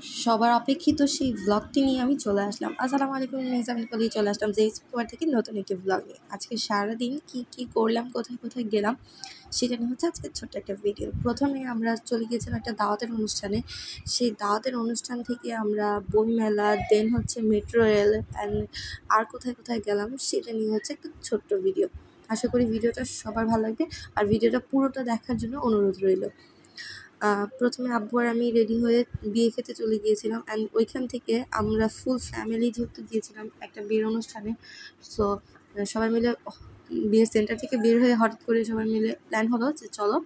সবার অপেক্ষিত সেই ভ্লগটি নিয়ে আমি চলে আসলাম। আসসালামু আলাইকুম, নিজামিল বলেই চলে আসলাম যে স্কোয়ার থেকে নতুন একটি ভ্লগ নিয়ে। আজকে সারাদিন কি করলাম, কোথায় কোথায় গেলাম সেটা নিয়ে হচ্ছে আজকে ছোট্ট একটা ভিডিও। প্রথমে আমরা চলে গিয়েছিলাম একটা দাওয়াতের অনুষ্ঠানে। সেই দাওয়াতের অনুষ্ঠান থেকে আমরা বইমেলা, দেন হচ্ছে মেট্রো রেল অ্যান্ড আর কোথায় কোথায় গেলাম সেটা নিয়ে হচ্ছে একটা ছোট্ট ভিডিও। আশা করি ভিডিওটা সবার ভালো লাগবে আর ভিডিওটা পুরোটা দেখার জন্য অনুরোধ রইল। প্রথমে আব্বু আর আমি রেডি হয়ে বিয়ে খেতে চলে গিয়েছিলাম অ্যান্ড ওইখান থেকে আমরা ফুল ফ্যামিলি যেহেতু গিয়েছিলাম একটা বিয়ের অনুষ্ঠানে। সো সবাই মিলে বিয়ের সেন্টার থেকে বের হয়ে হঠাৎ করে সবাই মিলে প্ল্যান হলো যে চলো,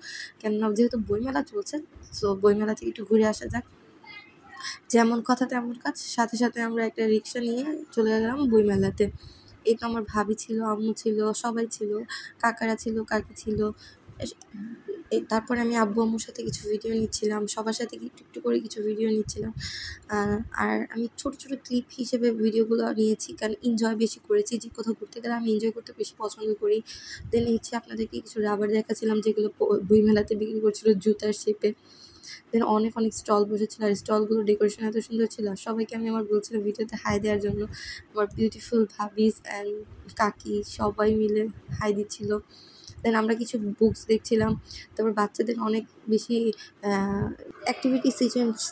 কেননা যেহেতু বইমেলা চলছে, সো বইমেলা থেকে একটু ঘুরে আসা যাক। যেমন কথা তেমন কাজ, সাথে সাথে আমরা একটা রিক্সা নিয়ে চলে গেলাম বইমেলাতে। এই তো আমার ভাবি ছিল, আম্মু ছিল, সবাই ছিল, কাকারা ছিল, কাকি ছিল। তারপরে আমি আব্বু আম্মুর সাথে কিছু ভিডিও নিচ্ছিলাম, সবার সাথে একটু একটু করে কিছু ভিডিও নিচ্ছিলাম। আর আমি ছোট ছোট ক্লিপ হিসেবে ভিডিওগুলো নিয়েছি, কারণ এনজয় বেশি করেছি। যে কোথাও ঘুরতে গেলে আমি এনজয় করতে বেশি পছন্দ করি। দেন হচ্ছে আপনাদেরকে কিছু রাবার দেখাচ্ছিলাম যেগুলো বইমেলাতে বিক্রি করছিল জুতার শেপে। দেন অনেক অনেক স্টল বসেছিল আর স্টলগুলো ডেকোরেশন এত সুন্দর ছিল। আর সবাইকে আমি আমার বলছিলাম ভিডিওতে হাই দেওয়ার জন্য। আমার বিউটিফুল ভাবিস অ্যান্ড কাকি সবাই মিলে হাই দিচ্ছিল। দেন আমরা কিছু বুকস দেখছিলাম। তারপর বাচ্চাদের অনেক বেশি অ্যাক্টিভিটি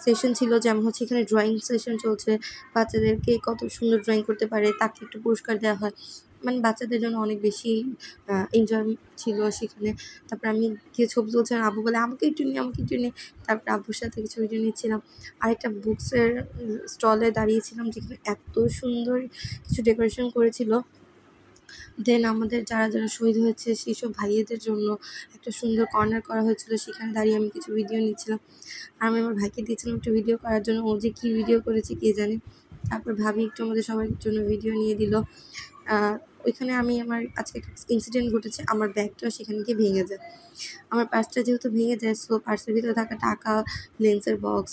সেশন ছিল, যেমন হচ্ছে এখানে ড্রয়িং সেশন চলছে। বাচ্চাদেরকে কত সুন্দর ড্রয়িং করতে পারে তাকে একটু পুরস্কার দেওয়া হয়, মানে বাচ্চাদের জন্য অনেক বেশি এনজয় ছিল সেখানে। তারপর আমি গিয়ে ছবি তুলছিলাম, আব্বু বলে আমাকে একটু নিয়ে, আমাকে একটু নিয়ে। তারপর আব্বুর সাথে কিছু ভিডিও নিচ্ছিলাম। আরেকটা বুকসের স্টলে দাঁড়িয়েছিলাম যেখানে এত সুন্দর কিছু ডেকোরেশন করেছিল। দেন আমাদের যারা যারা শহীদ হয়েছে সেই সব ভাইয়েদের জন্য একটা সুন্দর কর্নার করা হয়েছিল, সেখানে দাঁড়িয়ে আমি কিছু ভিডিও নিচ্ছিলাম। আর আমি আমার ভাইকে দিয়েছিলাম একটু ভিডিও করার জন্য, ও যে কী ভিডিও করেছে কে জানে। তারপর ভাবি একটু আমাদের সবার জন্য ভিডিও নিয়ে দিল। ওইখানে আমি আমার আজকে একটা ইনসিডেন্ট ঘটেছে, আমার ব্যাগটা সেখানে গিয়ে ভেঙে যায়। আমার পার্সটা যেহেতু ভেঙে যায়, সো পার্সের ভিতরে থাকা টাকা, লেন্সের বক্স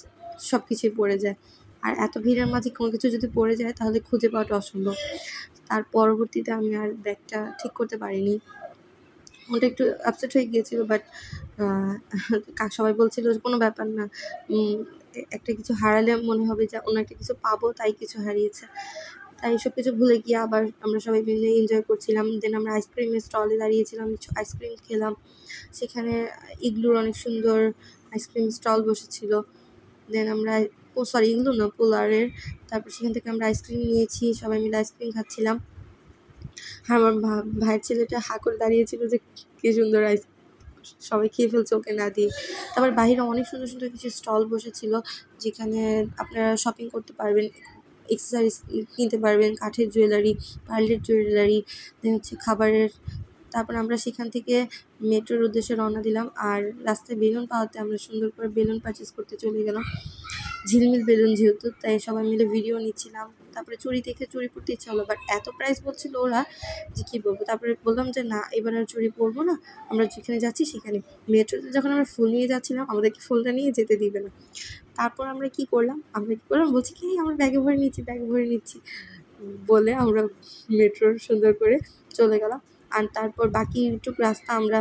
সব কিছুই পড়ে যায়। আর এত ভিড়ের মাঝে কোনো কিছু যদি পড়ে যায় তাহলে খুঁজে পাওয়াটা অসম্ভব। তার পরবর্তীতে আমি আর ব্যাগটা ঠিক করতে পারিনি। মনটা একটু আপসেট হয়ে গিয়েছিল, বাট সবাই বলছিল যে কোনো ব্যাপার না, একটা কিছু হারালে মনে হবে যে অন্য একটা কিছু পাবো, তাই কিছু হারিয়েছে। তাই সব কিছু ভুলে গিয়ে আবার আমরা সবাই মিলে এনজয় করছিলাম। দেন আমরা আইসক্রিমের স্টলে দাঁড়িয়েছিলাম, কিছু আইসক্রিম খেলাম। সেখানে ইগলুর অনেক সুন্দর আইসক্রিম স্টল বসেছিল। দেন আমরা ইগলু না, পোলারের। তারপর সেখান থেকে আমরা আইসক্রিম নিয়েছি, সবাই মিলে আইসক্রিম খাচ্ছিলাম। আর আমার ভাইয়ের ছেলেটা হা করে দাঁড়িয়েছিল যে কি সুন্দর সবাই খেয়ে ফেলছে ওকে না দিয়ে। তারপর বাইরে অনেক সুন্দর সুন্দর কিছু স্টল বসেছিল যেখানে আপনারা শপিং করতে পারবেন, এক্সেসরিজ কিনতে পারবেন, কাঠের জুয়েলারি, পার্লের জুয়েলারি, দেন হচ্ছে খাবারের। তারপর আমরা সেখান থেকে মেট্রোর উদ্দেশ্যে রওনা দিলাম। আর রাস্তায় বেলুন পাওয়াতে আমরা সুন্দর করে বেলুন পারচেস করতে চলে গেলাম। ঝিলমিল বেলুন যেহেতু, তাই সবাই মিলে ভিডিও নিচ্ছিলাম। তারপরে চুড়ি দেখে চুড়ি পরতে ইচ্ছা হলো, বাট এত প্রাইস বলছিল ওরা যে কী বলবো। তারপরে বললাম যে না, এবার আর চুড়ি পরবো না, আমরা যেখানে যাচ্ছি সেখানে। মেট্রোতে যখন আমরা ফুল নিয়ে যাচ্ছিলাম আমাদেরকে ফুলটা নিয়ে যেতে দিবে না। তারপর আমরা কি করলাম বলছি কি আমার ব্যাগে ভরে নিচ্ছি বলে আমরা মেট্রোর সুন্দর করে চলে গেলাম। আর তারপর বাকি একটু রাস্তা আমরা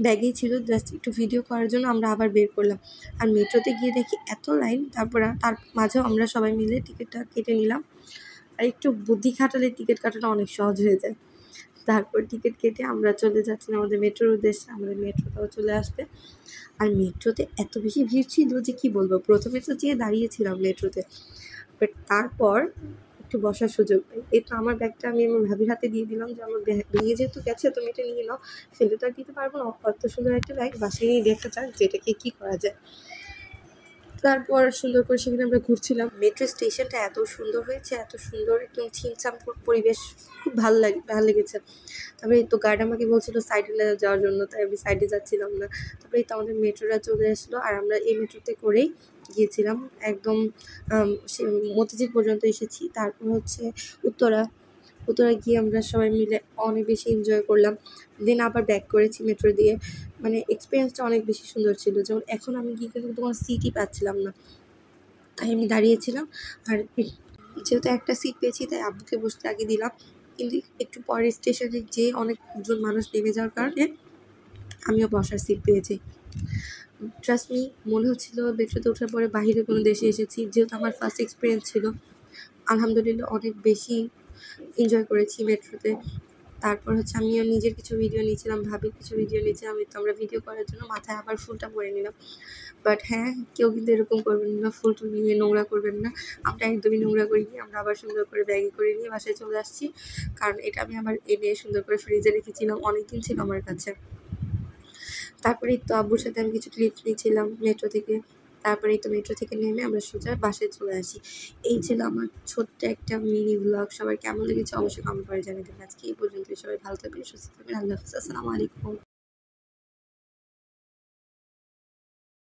ব্যাগেই ছিল, জাস্ট একটু ভিডিও করার জন্য আমরা আবার বের করলাম। আর মেট্রোতে গিয়ে দেখি এত লাইন, তারপর তার মাঝেও আমরা সবাই মিলে টিকিটটা কেটে নিলাম। আর একটু বুদ্ধি খাটালে টিকিট কাটাটা অনেক সহজ হয়ে যায়। তারপর টিকিট কেটে আমরা চলে যাচ্ছিলাম আমাদের মেট্রোর উদ্দেশ্যে, আমাদের মেট্রোটাও চলে আসবে। আর মেট্রোতে এত বেশি ভিড় ছিল যে কী বলবো। প্রথমে তো যেয়ে দাঁড়িয়েছিলাম মেট্রোতে, বাট তারপর একটু বসার সুযোগ পাই। এই তো আমার ব্যাগটা আমি আমার ভাবির হাতে দিয়ে দিলাম যে আমার ভেঙে যেহেতু গেছে তুমি এটা নিয়ে নাও, ফেলে তো আর দিতে পারবো না, অত সুন্দর একটা ব্যাগ, বাসায় নিয়ে দেখা যাক যে এটাকে কী করা যায়। তারপর সুন্দর করে সেখানে আমরা ঘুরছিলাম। মেট্রো স্টেশনটা এত সুন্দর হয়েছে, এত সুন্দর একদম ছিমছাম পরিবেশ, খুব ভালো লেগেছে। তারপরে এই তো গার্ড আমাকে বলছিল সাইডে যাওয়ার জন্য, তাই আমি সাইডে যাচ্ছিলাম না। তারপরে এই তো আমাদের মেট্রোটা চলে আসলো আর আমরা এই মেট্রোতে করেই গিয়েছিলাম একদম সে মতিঝিল পর্যন্ত এসেছি। তারপর হচ্ছে উত্তরা গিয়ে আমরা সবাই মিলে অনেক বেশি এনজয় করলাম। দেন আবার ব্যাক করেছি মেট্রো দিয়ে। মানে এক্সপিরিয়েন্সটা অনেক বেশি সুন্দর ছিল। যেমন এখন আমি গিয়ে কিন্তু কোনো সিটই পাচ্ছিলাম না, তাই আমি দাঁড়িয়েছিলাম। আর যেহেতু একটা সিট পেয়েছি তাই আব্বুকে বসতে আগে দিলাম, কিন্তু একটু পরে স্টেশনে যেয়ে অনেকজন মানুষ নেমে যাওয়ার কারণে আমিও বসার সিট পেয়েছি। ট্রাস্ট মি, মনে হচ্ছিল মেট্রোতে ওঠার পরে বাহিরে কোনো দেশে এসেছি, যেহেতু আমার ফার্স্ট এক্সপিরিয়েন্স ছিল। আলহামদুলিল্লাহ অনেক বেশি এনজয় করেছি মেট্রোতে। তারপর হচ্ছে আমিও নিজের কিছু ভিডিও নিয়েছিলাম, ভাবির কিছু ভিডিও নিয়েছিলাম। তো আমরা ভিডিও করার জন্য মাথায় আবার ফুলটা পরে নিলাম। বাট হ্যাঁ, কেউ কিন্তু এরকম করবেন না, ফুল টুল নিয়ে নোংরা করবেন না। আমরা একদমই নোংরা করিনি, আমরা আবার সুন্দর করে ব্যাগে করে নিয়ে বাসায় চলে আসছি। কারণ এটা আমি আবার এনে সুন্দর করে ফ্রিজে রেখেছিলাম, অনেকদিন ছিল আমার কাছে। তারপরেই তো আব্বুর সাথে আমি কিছু ক্লিপ নিয়েছিলাম মেট্রো থেকে। তারপরেই তো মেট্রো থেকে নেমে আমরা সোজা বাসায় চলে আসি। এই ছিল আমার ছোট্ট একটা মিনি ব্লগ। সবার কেমন লেগেছে অবশ্যই কমেন্ট করে জানাবেন। আজকে এই পর্যন্তই। সবাই ভালো থাকবেন, সুস্থ থাকবেন। আল্লাহ হাফেজ। আসসালামু আলাইকুম।